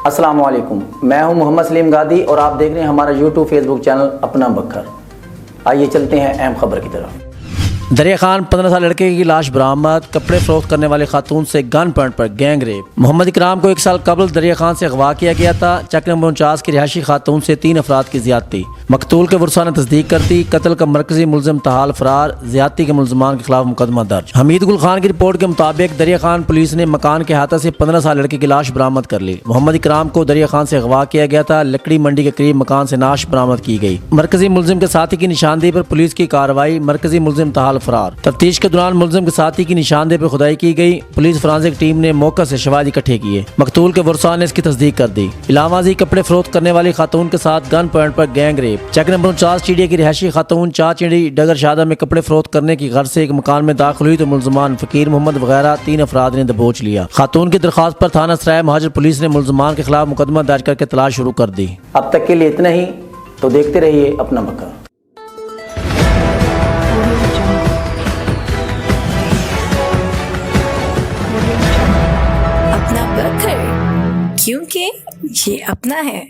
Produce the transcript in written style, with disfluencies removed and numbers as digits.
अस्सलाम वालेकुम, मैं हूं मोहम्मद सलीम गादी और आप देख रहे हैं हमारा यूट्यूब फेसबुक चैनल अपना बखर। आइए चलते हैं अहम खबर की तरफ। दरिया खान 15 साल लड़के की लाश बरामद, कपड़े फरोख्त करने वाले खातून से गन पॉइंट पर गैंग रेप। मोहम्मद इकराम को 1 साल कबल दरिया खान से अगवा किया गया था। चक नंबर 49 की रिहायशी खातून से 3 अफराद की ज्यादती। मकतूल के वर्सा ने तस्दीक कर दी। कत्ल का मरकजी मुलजिम तहाल फरार, ज्यादती के मुलजमान के खिलाफ मुकदमा दर्ज। हमीद गुल खान की रिपोर्ट के मुताबिक दरिया खान पुलिस ने मकान के अहाते से 15 साल लड़के की लाश बरामद कर ली। मोहम्मद इकराम को दरिया खान से अगवा किया गया था। लकड़ी मंडी के करीब मकान से नाश बरामद की गई। मरकजी मुलजिम के साथी की निशानदेही पर पुलिस की कार्रवाई। मरकजी मुलजिम तहाल फरार। तफ्तीश के दौरान मुलजिम के साथी की निशानदेही पर खुदाई की गई। पुलिस फॉरेंसिक टीम ने मौके से शवाहिद इकट्ठे किए। मकतूल के वर्सा ने इसकी तस्दीक कर दी। इलामाजी कपड़े फरोख्त करने वाली खातून के साथ गन पॉइंट पर गैंग रेप। चक नंबर 49 चिड़िया की रिहायशी खातून चार चिड़ी डगर शादा में कपड़े फरोख्त करने की गर्ज से एक मकान में दाखिल हुई तो मुलजमान फकीर मोहम्मद वगैरह 3 अफराद ने दबोच लिया। खातून की दरख्वास्त पर थाना सराय महाजर पुलिस ने मुलजमान के खिलाफ मुकदमा दर्ज करके तलाश शुरू कर दी। अब तक के लिए इतना ही, तो देखते रहिए अपना बखर। अपना बखर, क्योंकि ये अपना है।